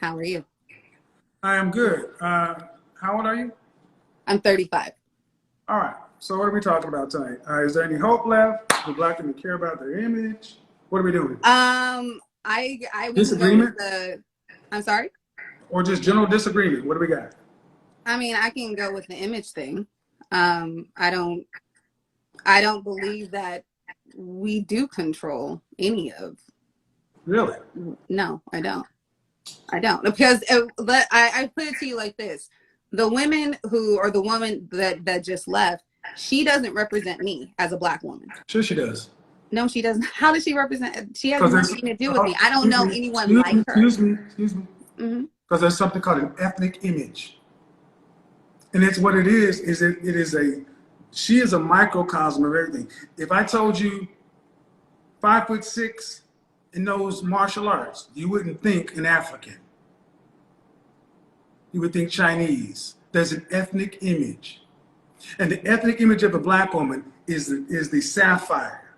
How are you? I am good. How old are you? I'm 35. All right. So what are we talking about tonight? Is there any hope left? Do Black people care about their image? What are we doing? We can go with Disagreement the. I'm sorry. or just general disagreement? What do we got? I mean, I can go with the image thing. I don't believe that we do control any of. Really? No, I don't. I don't, because I put it to you like this: the women who, or the woman that just left, she doesn't represent me as a Black woman. Sure, she does. No, she doesn't. How does she represent? She has Because nothing to do with me. I don't know anyone like her. Excuse me. Because there's something called an ethnic image, and it's what it is. She is a microcosm of everything. If I told you 5'6" and knows martial arts, you wouldn't think an African. You would think Chinese. There's an ethnic image. And the ethnic image of a Black woman is the sapphire,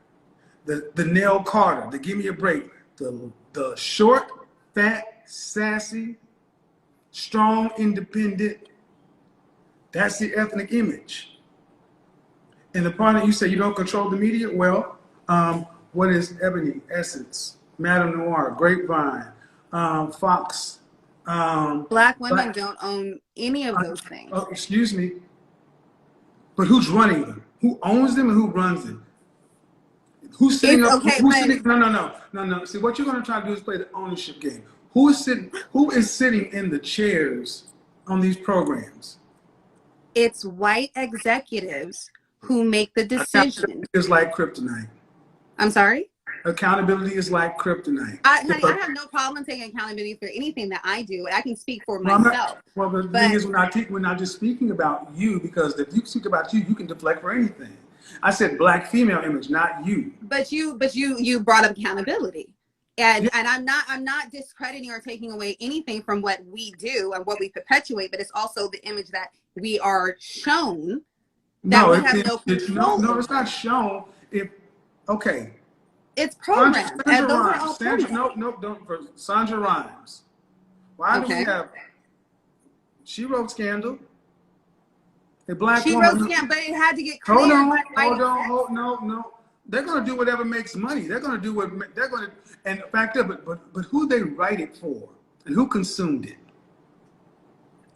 the nail Carter, the give me a break, the short, fat, sassy, strong, independent. That's the ethnic image. And the part that you say you don't control the media, well, what is Ebony, Essence, Madame Noir, Grapevine, Fox? Black women don't own any of those things. Oh, excuse me. But who's running them? Who owns them and who runs them? Who's sitting up? Okay, who's sitting? No. See, what you're going to try to do is play the ownership game. Who is sitting in the chairs on these programs? It's white executives who make the decision. It's like kryptonite. I'm sorry? Accountability is like kryptonite. Honey, I have no problem taking accountability for anything that I do. I can speak for myself. Well, the thing is, we're not just speaking about you, because if you speak about you, you can deflect for anything. I said Black female image, not you. But you brought up accountability. And I'm not discrediting or taking away anything from what we do and what we perpetuate, but it's also the image that we are shown that we have no control. No, it's not shown. Okay. It's programmed. Sandra Rhimes. Why do we have? She wrote Scandal. A Black woman. She wrote Scandal, but it had to get cleared. No. They're going to do whatever makes money. They're going to do what they're going to. And the fact of it, but who they write it for and who consumed it?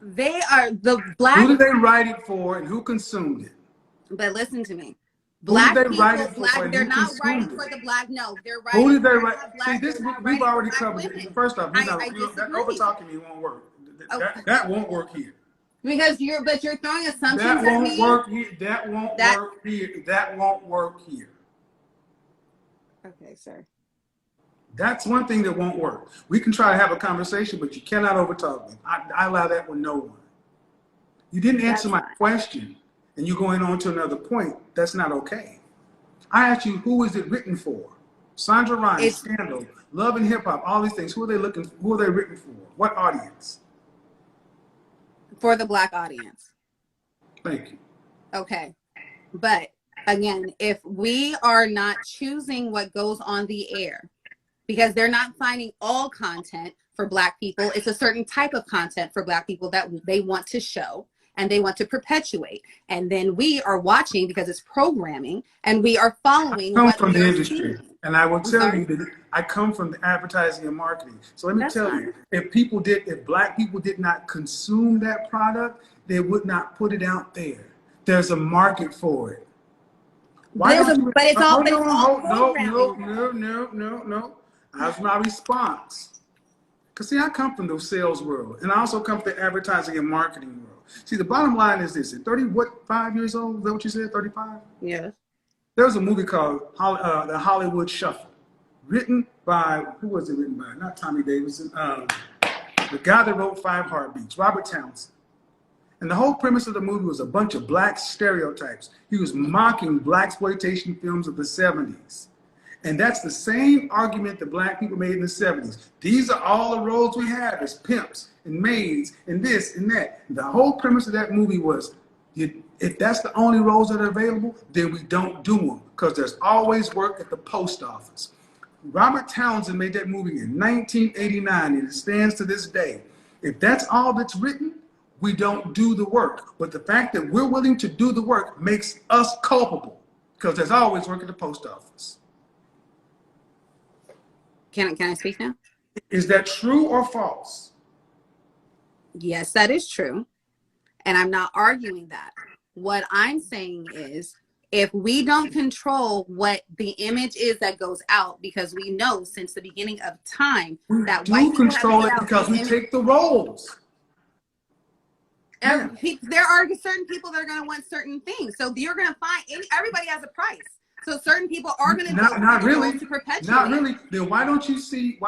They are the Black. Who did they write it for and who consumed it? But listen to me. Black people, they're not writing for the Black. No, they're writing. Who did they write? See, this we've already covered it. First off, that over talking me won't work. That won't work here. Because you're throwing assumptions at me. That won't work here. That won't work here. Okay, sir. That's one thing that won't work. We can try to have a conversation, but you cannot overtalk me. I allow that with no one. You didn't answer my question, and you're going on to another point. That's not okay. I asked you, who is it written for? Sandra Rhimes, Scandal, Love and Hip Hop, all these things. Who are they written for? What audience? For the Black audience. Thank you. Okay. But again, if we are not choosing what goes on the air, because they're not finding all content for Black people, it's a certain type of content for Black people that they want to show and they want to perpetuate. And then we are watching because it's programming, and we are following what from we the are industry. seeing. And I will tell you that I come from the advertising and marketing. So let me tell you, if Black people did not consume that product, they would not put it out there. There's a market for it. No. That's my response. Because see, I come from the sales world, and I also come from the advertising and marketing world. See, the bottom line is this: at 5 years old, is that what you said, 35? Yeah. There was a movie called The Hollywood Shuffle, written by, who was it written by? Not Tommy Davidson, the guy that wrote Five Heartbeats, Robert Townsend. And the whole premise of the movie was a bunch of Black stereotypes. He was mocking Blaxploitation films of the 70s. And that's the same argument that Black people made in the 70s. These are all the roles we have as pimps and maids and this and that. And the whole premise of that movie was, if that's the only roles that are available, then we don't do them, because there's always work at the post office. Robert Townsend made that movie in 1989, and it stands to this day. If that's all that's written, we don't do the work. But the fact that we're willing to do the work makes us culpable, because there's always work at the post office. Can I speak now? Is that true or false? Yes, that is true. And I'm not arguing that. What I'm saying is, if we don't control what the image is that goes out, because we know since the beginning of time that white people control it because we take the roles. There are certain people that are going to want certain things. So you're going to find everybody has a price. So certain people are going to not really to perpetuate. Not really. Then why don't you see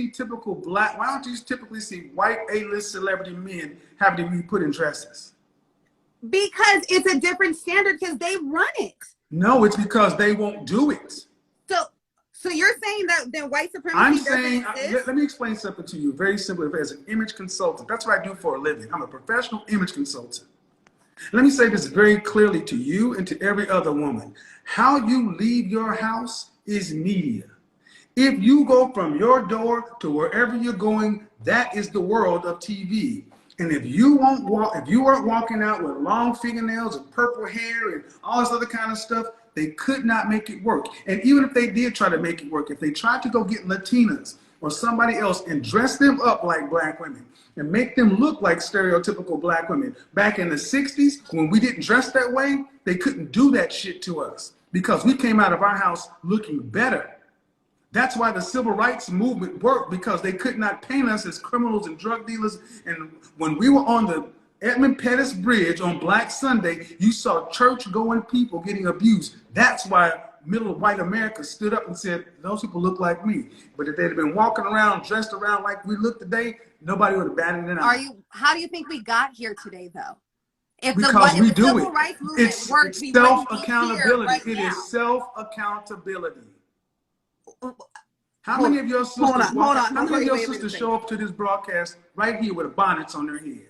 typical black? Why don't you typically see white A-list celebrity men having to be put in dresses? Because it's a different standard, because they run it. No, it's because they won't do it. So you're saying that white supremacy I'm doesn't saying, exist? let me explain something to you very simply. As an image consultant, that's what I do for a living. I'm a professional image consultant. Let me say this very clearly to you and to every other woman. How you leave your house is media. If you go from your door to wherever you're going, that is the world of TV. And if you weren't walking out with long fingernails and purple hair and all this other kind of stuff, they could not make it work. And even if they did try to make it work, if they tried to go get Latinas or somebody else and dress them up like black women and make them look like stereotypical black women, back in the 60s, when we didn't dress that way, they couldn't do that shit to us because we came out of our house looking better. That's why the civil rights movement worked, because they could not paint us as criminals and drug dealers. And when we were on the Edmund Pettus Bridge on Black Sunday, you saw church-going people getting abused. That's why middle white America stood up and said, those people look like me. But if they'd have been walking around, dressed around like we look today, nobody would have batted an eye. How do you think we got here today, though? Because we do it. It's self-accountability. It is self-accountability. How many of your sisters show up to this broadcast right here with bonnets on their head?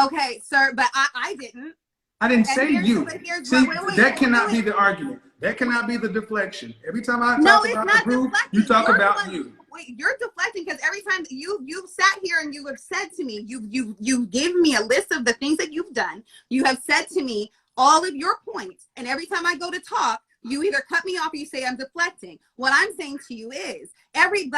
Okay, sir, but I didn't. I didn't say you. See, that cannot be the argument. That cannot be the deflection. Every time I talk about the group, you talk about you. Wait, you're deflecting, because every time you've sat here and you have said to me, you gave me a list of the things that you've done. You have said to me all of your points, and every time I go to talk, you either cut me off or you say I'm deflecting. What I'm saying to you is every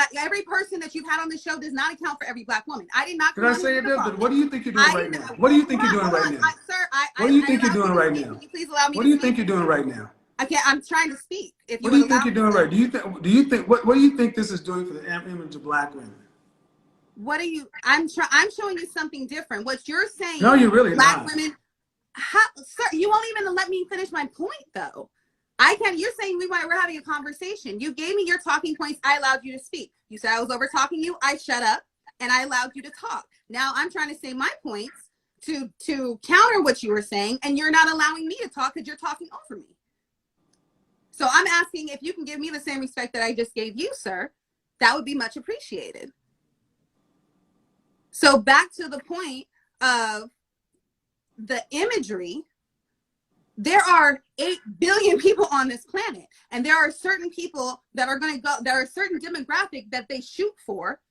person that you've had on the show does not account for every black woman. I did not. Did I say it does? What do you think you're doing right now? What do you think you're doing right now? Sir, what do you think you're doing right now? Please allow me. What do you think you're doing right now? I'm trying to speak. What do you think you're doing right? What do you think this is doing for the image of black women? I'm showing you something different. What you're saying? No, you're really black not. Women. Sir, you won't even let me finish my point, though. You're saying we're having a conversation. You gave me your talking points. I allowed you to speak. You said I was over talking you. I shut up and I allowed you to talk. Now I'm trying to say my points to counter what you were saying, and you're not allowing me to talk because you're talking over me. So I'm asking if you can give me the same respect that I just gave you, sir. That would be much appreciated. So back to the point of the imagery. There are 8 billion people on this planet, and there are certain people that are going to go, there are certain demographic that they shoot for,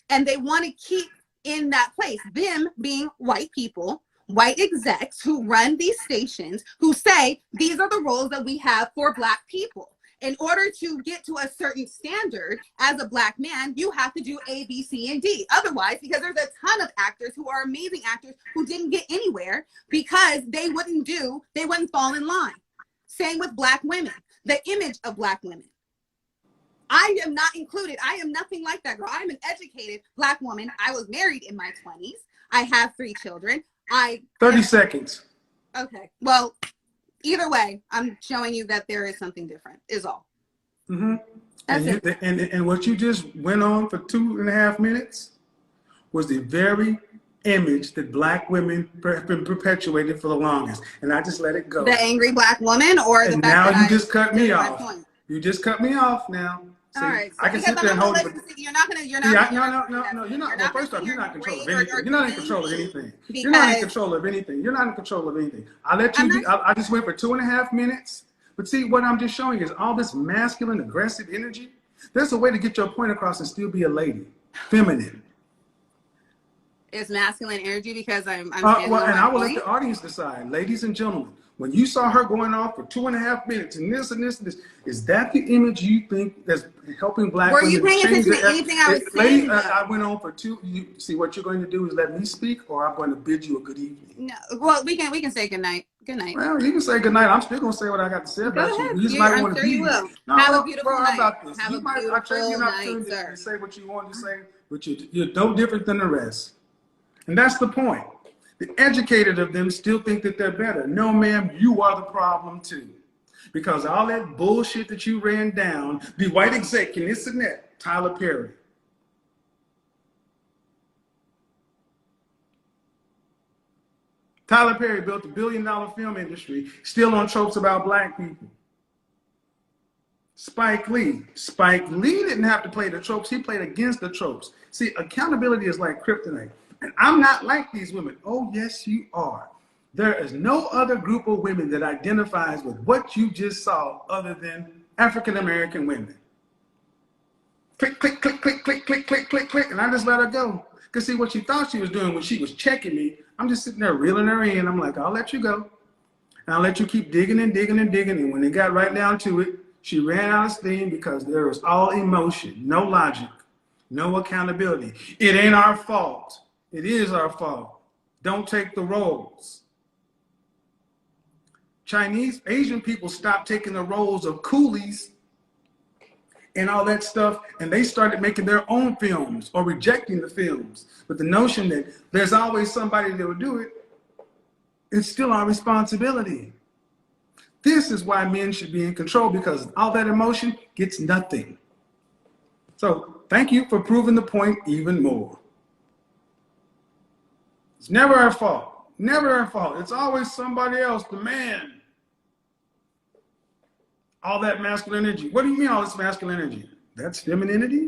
and they want to keep in that place. Them being white people, white execs who run these stations, who say, these are the roles that we have for black people. In order to get to a certain standard as a black man, you have to do A, B, C, and D. Otherwise, because there's a ton of actors who are amazing actors who didn't get anywhere because they wouldn't fall in line. Same with black women, the image of black women. I am not included. I am nothing like that girl. I'm an educated black woman. I was married in my 20s. I have 3 children. 30 seconds. Okay, well, either way, I'm showing you that there is something different, is all. Mm-hmm. And what you just went on for 2.5 minutes was the very image that black women have been perpetuated for the longest. And I just let it go. The angry black woman, or the and fact now that you just cut me off. You just cut me off now. See, all right. So I can sit there and hold it. You're not gonna. No. You're not. Well, first off, you're not in control of anything. You're not in control of anything. You're not in control of anything. You're not in control of anything. I let you. I just went for 2.5 minutes. But see, what I'm just showing is all this masculine, aggressive energy. There's a way to get your point across and still be a lady, feminine. It's masculine energy because I'm standing Well, on and my I will let point. the audience decide, ladies and gentlemen. When you saw her going off for 2.5 minutes and this and this and this, is that the image you think that's helping black Were you women paying change attention to anything I was lady, saying, though? I went on for two. You see, what you're going to do is let me speak, or I'm going to bid you a good evening. No, well, we can say good night. Good night. Well, you can say good night. I'm still going to say what I got to say Go about you. ahead. You just might I'm want to sure be you here. will. No, Have a well, beautiful how night. about this? Have You a might. I trade you an beautiful night, opportunity sir. to say what you want to say, but you're no different than the rest. And that's the point. The educated of them still think that they're better. No, ma'am, you are the problem too. Because all that bullshit that you ran down, the white exec and this and that, Tyler Perry. Tyler Perry built a $1 billion film industry, still on tropes about black people. Spike Lee. Spike Lee didn't have to play the tropes. He played against the tropes. See, accountability is like kryptonite. And I'm not like these women. Oh, yes, you are. There is no other group of women that identifies with what you just saw other than African-American women. Click, click, click, click, click, click, click, click, click. And I just let her go. Because see, what she thought she was doing when she was checking me, I'm just sitting there reeling her in. I'm like, I'll let you go. And I'll let you keep digging and digging and digging. And when it got right down to it, she ran out of steam because there was all emotion, no logic, no accountability. It ain't our fault. It is our fault. Don't take the roles. Chinese, Asian people stopped taking the roles of coolies and all that stuff, and they started making their own films or rejecting the films. But the notion that there's always somebody that will do it, it's still our responsibility. This is why men should be in control, because all that emotion gets nothing. So thank you for proving the point even more. It's never our fault. Never our fault. It's always somebody else, the man. All that masculine energy. What do you mean all this masculine energy? That's femininity?